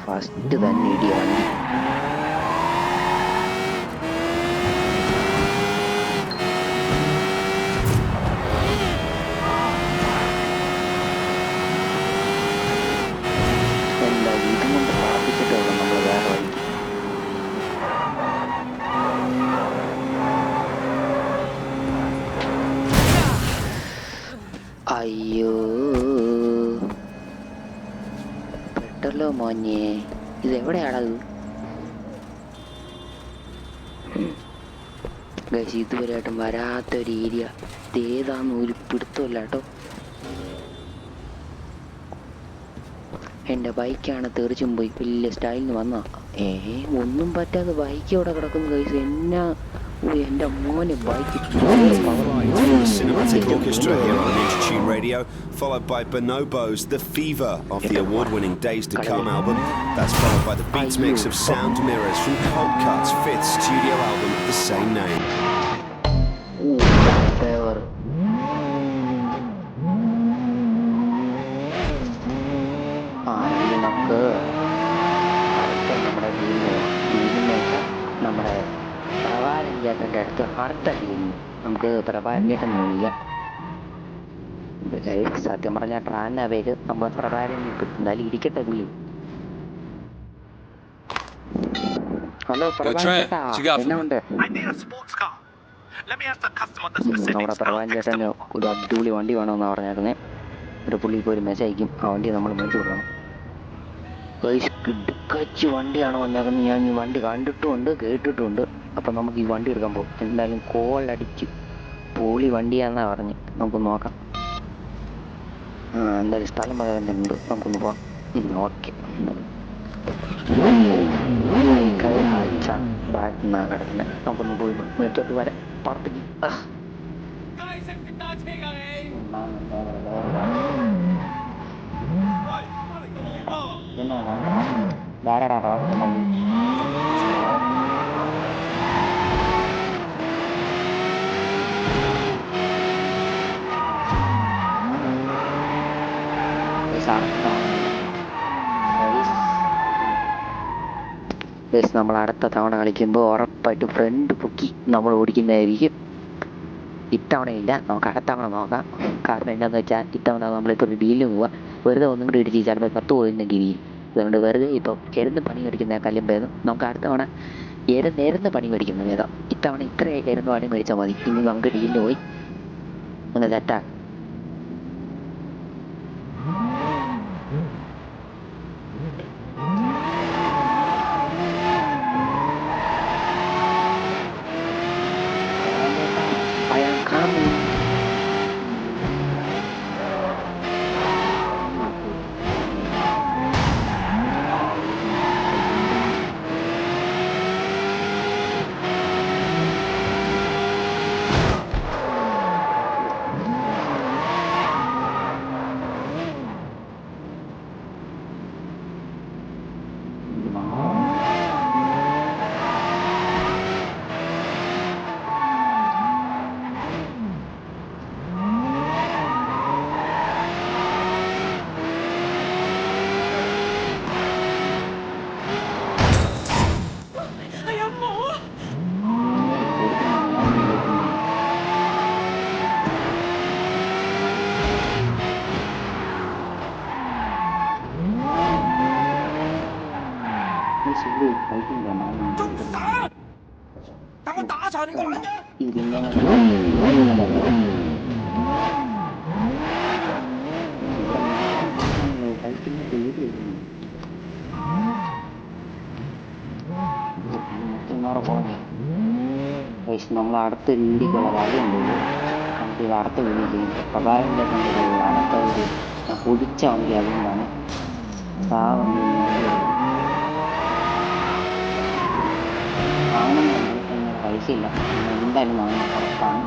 ഫസ്റ്റ് തന്നെ ഇടിയ വണ്ടി. എന്താ ഇതും കൊണ്ട് പ്രാർത്ഥിച്ചിട്ട് വേണം നമ്മൾ വേറെ വഴിക്ക്. അയ്യോ പെട്ടല്ലോ മോനെ. ഇതെവിടെയാണത് ഗൈസ്? ഇതുവരെയായിട്ടും വരാത്തൊരു ഏരിയ. ഇതേതാന്ന് ഒരു പിടുത്തമില്ല കേട്ടോ. എൻ്റെ ബൈക്കാണ് തെറിച്ചും പോയി. വലിയ സ്റ്റൈലിന് വന്നാ ഒന്നും പറ്റാതെ ബൈക്ക് അവിടെ കിടക്കുന്നു ഗൈസ്. എന്നാ എൻ്റെ മോനെ bike. Cinematic orchestra here on Ninja Tune Radio, followed by Bonobos, The Fever of the award-winning Days to Come album. That's followed by the beats mix of Sound Mirrors from Cold Cut's 5th studio album of the same name. നമുക്ക് നമ്മുടെ പ്രവാരൻ ചേട്ടൻ്റെ അടുത്ത് അടുത്തടിക്കുന്നു. നമുക്ക് പ്രഭാകരൻ ചേട്ടൻ വിളിക്കാം. സത്യം പറഞ്ഞാൽ ട്രാൻ്റെ പേര് നമ്മൾ പ്രഭാകരൻ കിട്ടും. എന്തായാലും ഇരിക്കട്ടെ പുള്ളി. ഹലോ പ്രഭാകരൻ ചേട്ടാ, എന്നുണ്ട്? നമ്മുടെ പ്രഭാകരൻ ചേട്ടന് ഒരു അടിപൊളി വണ്ടി വേണമെന്നാണ് പറഞ്ഞായിരുന്നേ. ഒരു പുള്ളി ഇപ്പോൾ ഒരു മെസ്സേജ് അയക്കും. ആ വണ്ടി നമ്മൾ മേടിച്ചു കൊടുക്കണം. കിടക്കാച്ചി വണ്ടിയാണ് വന്നേക്കുന്നത്. ഞാൻ ഈ വണ്ടി കണ്ടിട്ടുമുണ്ട് കേട്ടിട്ടുമുണ്ട്. അപ്പം നമുക്ക് ഈ വണ്ടി എടുക്കാൻ പോകും. എന്തായാലും കോളടിച്ച് പൊളി വണ്ടിയാണെന്നാണ് പറഞ്ഞ്. നമുക്ക് നോക്കാം. എന്തായാലും സ്ഥലം പറയുന്നുണ്ട്, നമുക്കൊന്ന് പോകാം. ഓക്കെ. ബാക്ക് നിന്നാണ് കിടക്കുന്നത്. നമുക്കൊന്ന് പോയി മേടിച്ചോട്ട് വരാം. പുറത്തേക്ക് ധാരാടാ. നമ്മൾ അടുത്ത തവണ കളിക്കുമ്പോൾ ഉറപ്പായിട്ട് ഫ്രണ്ട് പൊക്കി നമ്മൾ ഓടിക്കുന്നതായിരിക്കും. ഇത്തവണയില്ല, നമുക്ക് അടുത്ത തവണ നോക്കാം. കാരണം എന്താണെന്ന് വെച്ചാൽ ഇത്തവണ നമ്മളിപ്പോൾ ഒരു ഡീലിന് പോവാം. വെറുതെ ഒന്നും കൂടി ഇടിച്ച് ചിലപ്പോൾ 10 പോയില്ലെങ്കിൽ അതുകൊണ്ട് വെറുതെ ഇപ്പം എരുന്ന് പണി മേടിക്കുന്നതിനേക്കാളും ഭേദം നമുക്ക് അടുത്ത തവണ എരുന്ന് പണി മേടിക്കുന്ന ഭേദം. ഇത്തവണ ഇത്രയൊക്കെ എരുന്ന് പണി മേടിച്ചാൽ മതി. ഇനി നമുക്ക് ഡീലിന് പോയി ഒന്ന് സെറ്റാക്കാം. നമ്മൾ അടുത്ത വീഡിയോക്കുള്ള കാര്യമുണ്ട്. നമുക്ക് ഇത് അടുത്ത വീഡിയോ ചെയ്യും. പ്രഭാകരൻ്റെ അടുത്ത ഒരു പൊടിച്ച വണ്ടി, അതുകൊണ്ടാണ് ആ വണ്ടി വാങ്ങുന്നുണ്ട്. പൈസ ഇല്ല, എന്തായാലും വാങ്ങുന്ന പുറത്താണ്.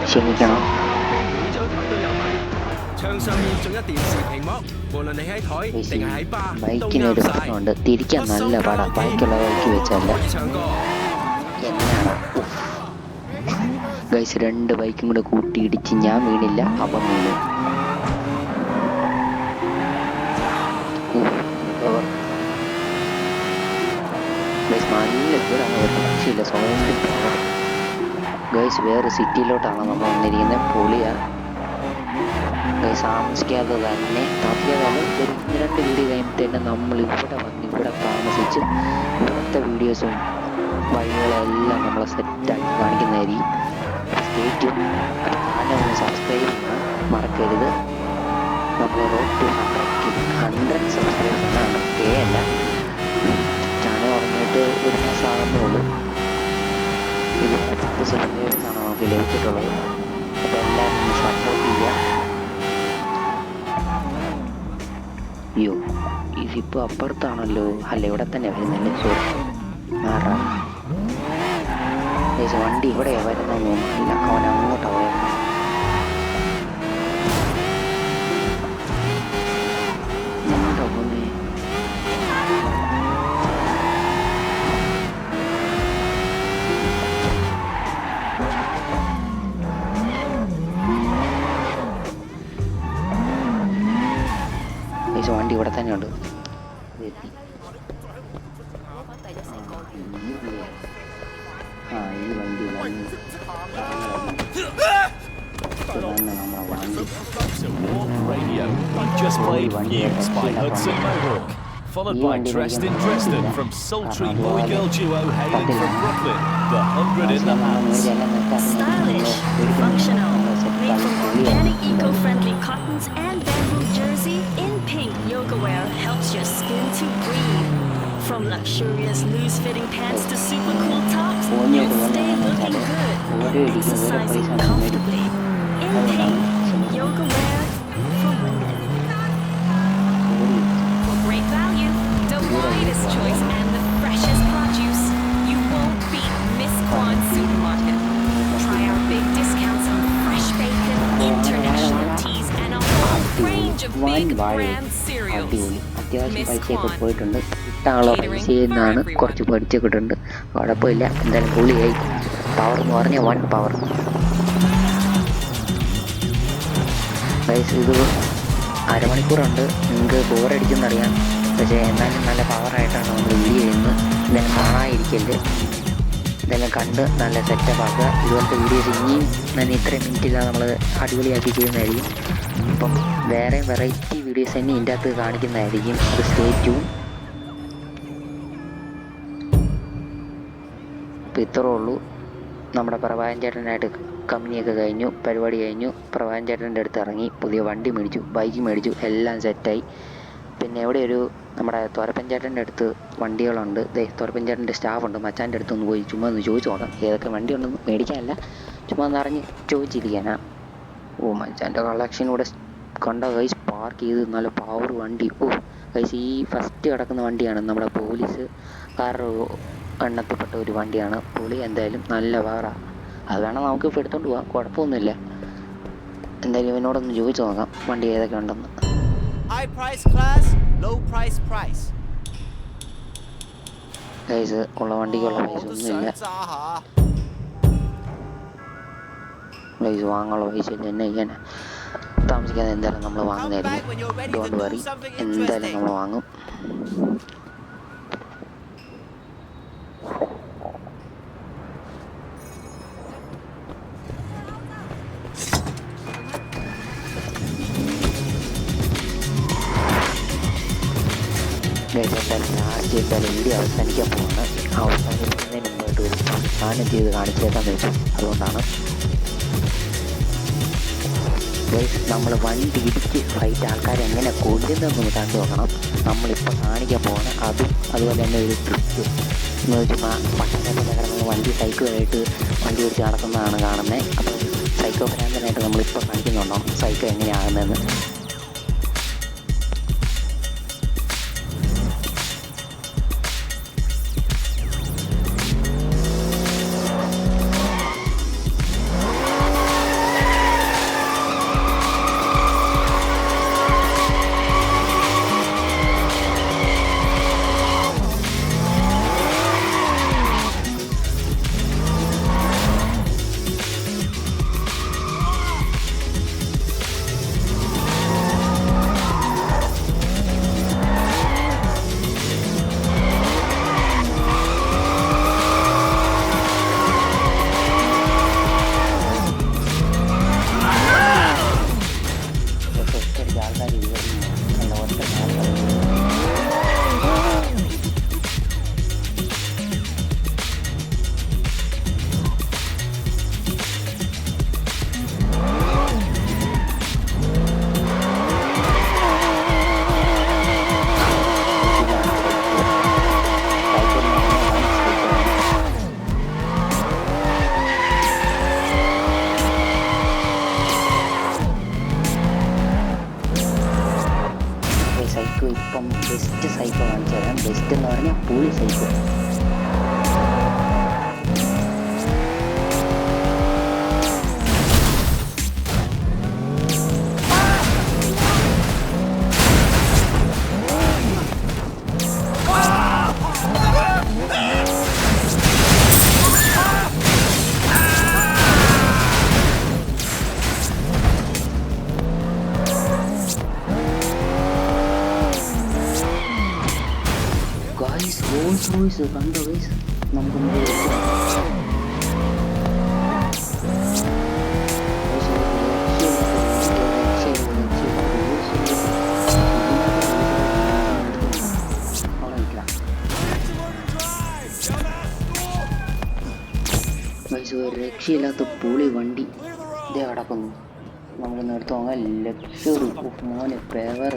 ക്ഷമിക്കണം. ബൈക്കിനൊരു പ്രശ്നമുണ്ട്, തിരിക്കാൻ നല്ല പാടാ. ബൈക്കുള്ള ബൈക്ക് വെച്ചല്ല എന്നാണ് ഗൈസ്. 2 ബൈക്കും കൂടെ കൂട്ടിയിടിച്ച് ഞാൻ വീണില്ല, അവൻ വീണു. നല്ല ദൂരമാണ്, ഒരു രക്ഷയില്ല. സ്വയം ഗൈസ് വേറെ സിറ്റിയിലോട്ടാണ് നമ്മൾ വന്നിരിക്കുന്നത്. പൊളിയാണ് ഗൈസ്. താമസിക്കാതെ തന്നെ ഒരു 2 വീഡിയോ കഴിഞ്ഞിട്ട് നമ്മൾ ഇവിടെ വന്ന് ഇവിടെ താമസിച്ച് ഇവിടുത്തെ വീഡിയോസും വഴികളെല്ലാം നമ്മളെ സെറ്റാക്കി കാണിക്കുന്നതായിരിക്കും. സ്റ്റേറ്റും ചാനൽ ഒന്ന് സബ്സ്ക്രൈബ് ചെയ്യാൻ മറക്കരുത്. നമ്മൾ റോഡ് ടു 100 സബ്സ്ക്രൈബേഴ്സാണ്, അല്ല. ചാനൽ പറഞ്ഞിട്ട് ഒരു മാസമാകുന്നുള്ളൂ. ഇത് 10 സബ്സ്ക്രൈബേഴ്സാണ് നമുക്ക് ലഭിച്ചിട്ടുള്ളത്. അപ്പോൾ എല്ലാവരും സപ്പോർട്ട് ചെയ്യുക. അയ്യോ, ഇതിപ്പോൾ അപ്പുറത്താണല്ലോ. അല്ല, ഇവിടെ തന്നെ വരുന്നല്ലേ. സോറി, മാറാം. വണ്ടി ഇവിടെയാണ് വരുന്നതെന്ന് തോന്നുന്നില്ല. അവൻ അങ്ങോട്ടാണ് പോയത്. അങ്ങോട്ടാ പോകുന്നേ. ഇവിടെ തന്നെ ഉണ്ട്. ഈ വണ്ടി Radio. I've just played Fuse by Hudson Mohawk, followed by Dressed in Dresden from sultry boy-girl duo hailing from Brooklyn, The 100 in the Hands. Stylish, functional, made from organic eco-friendly cottons and bamboo jersey in pink yoga wear helps your skin to breathe. From luxurious loose-fitting pants to super cool tops, you'll stay looking good and exercising comfortably. In pink, yoga wear for women. For great value, the widest choice and the freshest produce, you won't beat Miss Kwan Supermarket. Try our big discounts on fresh bacon, international teas, and a whole range of big brand cereals. അത്യാവശ്യം പൈസയൊക്കെ പോയിട്ടുണ്ട്. കിട്ടാനുള്ള പൈസയിൽ നിന്നാണ് കുറച്ച് പഠിച്ചിട്ടുണ്ട്. കുഴപ്പമില്ല, എന്തായാലും പൊളിയായി. Power എന്ന് പറഞ്ഞാൽ 1 പവർ. ഇത് അരമണിക്കൂറുണ്ട്. നിങ്ങൾക്ക് ബോറടിക്കുന്നറിയാം, പക്ഷേ എന്നാലും നല്ല പവറായിട്ടാണ് നമ്മൾ വീഡിയോ ചെയ്യുന്നത്. എന്തായാലും കാണാതിരിക്കല്, ഇതെല്ലാം കണ്ട് നല്ല സെറ്റപ്പ് ആക്കുക. ഇതുപോലത്തെ വീഡിയോസ് ഇനിയും ഞാൻ ഇത്രയും മിനിറ്റിലാണ് നമ്മൾ അടിപൊളിയാക്കി ചെയ്യുന്നതായിരിക്കും. അപ്പം വേറെ വെറൈറ്റി വീഡിയോസ് തന്നെ ഇതിൻ്റെ അകത്ത് കാണിക്കുന്നതായിരിക്കും. അത് സ്റ്റേ ട്യൂൺ. അപ്പോൾ ഇത്രേ ഉള്ളൂ. നമ്മുടെ പ്രഭാകരൻ ചേട്ടനായിട്ട് കമ്പനിയൊക്കെ കഴിഞ്ഞു, പരിപാടി കഴിഞ്ഞു. പ്രഭാകരൻ ചേട്ടൻ്റെ അടുത്ത് ഇറങ്ങി, പുതിയ വണ്ടി മേടിച്ചു, ബൈക്ക് മേടിച്ചു, എല്ലാം സെറ്റായി. പിന്നെ ഇവിടെ ഒരു നമ്മുടെ തോരപ്പൻ ചേട്ടൻ്റെ അടുത്ത് വണ്ടികളുണ്ട്. തോരപ്പൻ ചേട്ടൻ്റെ സ്റ്റാഫുണ്ട്. മച്ചാൻ്റെ അടുത്തൊന്ന് പോയി ചുമ്മാ ഒന്ന് ചോദിച്ചു നോക്കാം ഏതൊക്കെ വണ്ടി ഉണ്ടെന്ന്. മേടിക്കാനല്ല, ചുമ്മാ ഒന്ന് അറിഞ്ഞ് ചോദിച്ചിരിക്കാനാ. മച്ചാൻ്റെ കളക്ഷൻ ഇവിടെ കണ്ട ഗൈസ്. പാർക്ക് ചെയ്ത് നല്ല പവർ വണ്ടി. ഗൈസ്, ഈ ഫസ്റ്റ് കിടക്കുന്ന വണ്ടിയാണ് നമ്മുടെ പോലീസ് കാരുടെ എണ്ണത്തിൽപ്പെട്ട ഒരു വണ്ടിയാണ്. പുളി എന്തായാലും നല്ല പവറാണ്. അത് വേണം നമുക്ക് ഇപ്പോൾ എടുത്തോണ്ട് പോകാം, കുഴപ്പമൊന്നുമില്ല. എന്തായാലും ഇവനോടൊന്ന് ചോദിച്ചു നോക്കാം വണ്ടി ഏതൊക്കെ ഉണ്ടെന്ന്. High price class, low price price. Guys, ഉള്ള വണ്ടിക്കുള്ള പൈസ ഒന്നുമില്ല. ഗൈസ്, വാങ്ങാനുള്ള പൈസ ഇല്ല. എന്നെ ചെയ്യാനാ, താമസിക്കാതെ എന്തായാലും നമ്മൾ വാങ്ങുന്നതായിരിക്കും. ഡോണ്ട് വറി, എന്തായാലും നമ്മൾ വാങ്ങും. ലാസ്റ്റ് എന്തായാലും വീഡിയോ അവസാനിക്കാൻ പോകുന്നത്. അവസാനിക്കുന്നതിന് മുമ്പായിട്ട് ഒരു സാധനം ചെയ്ത് കാണിച്ചേക്കാന്ന് വെച്ചു. അതുകൊണ്ടാണ് നമ്മൾ വണ്ടി ഇടിച്ച് ഫൈറ്റ് ആൾക്കാർ എങ്ങനെ കൊല്ലുന്നതെന്ന് കണ്ടു നോക്കണം. നമ്മളിപ്പോൾ കാണിക്കാൻ പോകുന്ന അതും അതുപോലെ തന്നെ ഒരു ട്രിപ്പ് എന്ന് വെച്ചാൽ പട്ടണത്തിൽ കിടക്കുന്ന വണ്ടി സൈക്കിളായിട്ട് വണ്ടി ഓടിച്ച് നടക്കുന്നതാണ് കാണുന്നത്. അപ്പോൾ സൈക്കോ ഭ്രാന്തനായിട്ട് നമ്മളിപ്പോൾ കാണിക്കുന്നുണ്ടോ സൈക്കോ എങ്ങനെയാകുന്നതെന്ന്. ഇപ്പം ബെസ്റ്റ് സൈക്കോ കാണിച്ചു തരാം. ബെസ്റ്റ് എന്ന് പറഞ്ഞാൽ പുളി സൈക്കോ. ഗൈസ് കണ്ടോ ഗൈസ്, നമുക്ക് രക്ഷയില്ലാത്ത പൊളി വണ്ടി ഇതേ കിടക്കുന്നു. നമുക്ക് നിർത്ത് നോക്കാം. ലക്ഷറി മോനെ പേവർ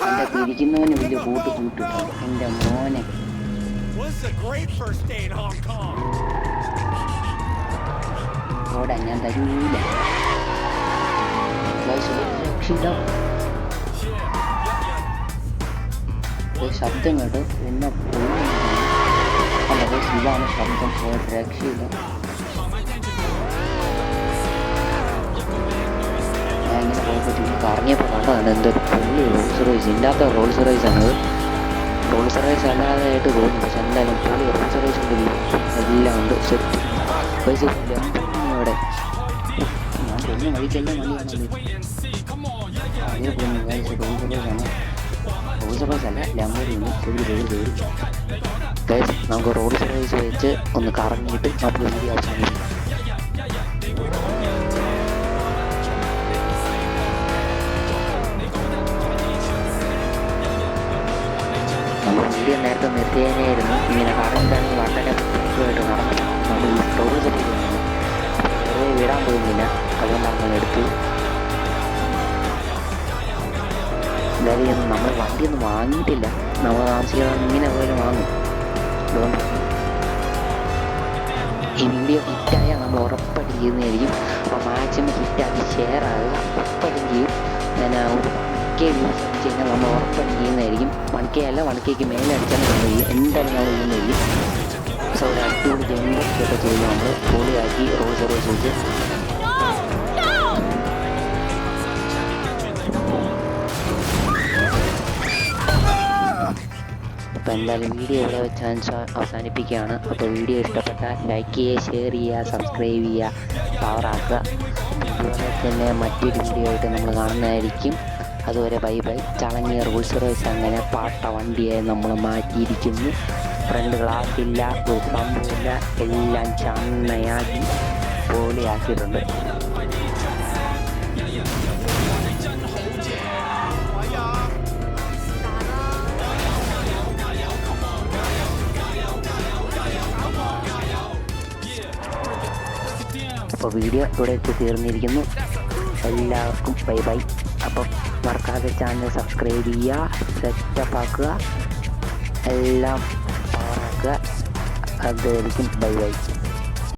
എൻ്റെ തിരിക്കുന്നവന് വലിയ കൂട്ട് എൻ്റെ മോനെ. ഓടാ ഞാൻ തരൂല. രക്ഷില്ല ശബ്ദം കേട്ട് എന്നെ അല്ല ഇതാണ് ശബ്ദം. രക്ഷയില്ല. ഞാൻ ഇങ്ങനെ പോയപ്പോൾ കറങ്ങിയപ്പോൾ കണ്ടതാണ് എന്തൊരു പുള്ളി റോൾസ് റോയ്സ് ഇല്ലാത്ത റോൾസ് റോയ്സ് ആണത്. റോൾസ് റോയ്സ് അല്ലാതായിട്ട് തോന്നും, പക്ഷെ എന്തായാലും പുള്ളി റോൾസ് റോയ്സ് ഉണ്ട്, എല്ലാം ഉണ്ട്. സെറ്റ് പൈസ അവിടെ ഞാൻ പോകുന്ന വഴിക്കെല്ലാം മണിയാണത്. അതിന് പോകുന്നു റോൾസ് റോയ്സ് ആണ്. റോൾസ് റോയ്സ് അല്ല ലംബോർഗിനി. ഗൈസ് നമുക്ക് റോൾസ് റോയ്സ് വെച്ച് ഒന്ന് കറങ്ങിയിട്ട് നമുക്ക് വീഡിയോ അവസാനിപ്പിക്കും. നമ്മൾ വീഡിയോ നേരത്തെ നിർത്തിയതിനായിരുന്നു. ഇങ്ങനെ കറങ്ങിട്ടാണെങ്കിൽ വളരെ പ്രത്യേകമായിട്ട് നടന്നു. നമ്മൾ ഈ റോൾസ് റോയ്സ് വെറുതെ വിടാൻ പോകുന്നില്ല, അതുകൊണ്ടാണ് നമ്മൾ എടുത്ത്. എന്തായാലും നമ്മൾ വണ്ടിയൊന്നും വാങ്ങിയിട്ടില്ല, നമ്മൾ താമസിക്കാതെ ഇങ്ങനെ പോലും വാങ്ങും. അതുകൊണ്ട് ഈ വീഡിയോ ഹിറ്റായാൽ നമ്മൾ ഉറപ്പായിട്ട് ചെയ്യുന്നതായിരിക്കും. അപ്പോൾ മാക്സിമം ഹിറ്റാക്കി ഷെയർ ആകുക, ഉറപ്പായിട്ടും ചെയ്യും. ഞാൻ ഒരു 1K വ്യൂസ് അടിച്ച് കഴിഞ്ഞാൽ നമ്മൾ ഉറപ്പായിട്ട് ചെയ്യുന്നതായിരിക്കും. 1K അല്ല 1Kക്ക് മേലെ അടിച്ചാൽ നമ്മൾ ചെയ്യും, എന്തായാലും നമ്മൾ ചെയ്യുന്നതായിരിക്കും. സോ ഒരു അടിപൊളി ജമ്പൊക്കെ ചെയ്ത് നമ്മൾ പൊളിയാക്കി റോൾസ് റോയ്സ് വെച്ച് അപ്പോൾ എന്തായാലും വീഡിയോ ഇവിടെ വെച്ച് അവസാനിപ്പിക്കുകയാണ്. അപ്പോൾ വീഡിയോ ഇഷ്ടപ്പെട്ടാൽ ലൈക്ക് ചെയ്യുക, ഷെയർ ചെയ്യുക, സബ്സ്ക്രൈബ് ചെയ്യുക, പവറാക്കുക. അതുപോലെ തന്നെ മറ്റൊരു വീഡിയോ ആയിട്ട് നമ്മൾ കാണുന്നതായിരിക്കും. അതുവരെ ബൈ ബൈ. ചളങ്ങിയ റോൾസ് റോയ്സ് അങ്ങനെ പാട്ട വണ്ടിയായി നമ്മൾ മാറ്റിയിരിക്കുന്നു. ഫ്രണ്ട് ഗ്ലാസ് ഇല്ല, ഒരു സംഭവമില്ല, എല്ലാം ചണ്ണയാക്കി പോലെയാക്കിയിട്ടുണ്ട്. അപ്പോൾ വീഡിയോ ഇവിടെ എത്തി തീർന്നിരിക്കുന്നു. എല്ലാവർക്കും ബൈ ബൈ. അപ്പം മറക്കാതെ ചാനൽ സബ്സ്ക്രൈബ് ചെയ്യുക, സെറ്റപ്പ് ആക്കുക, എല്ലാം പവറാക്കുക. അതായിരിക്കും ബൈ ബൈ.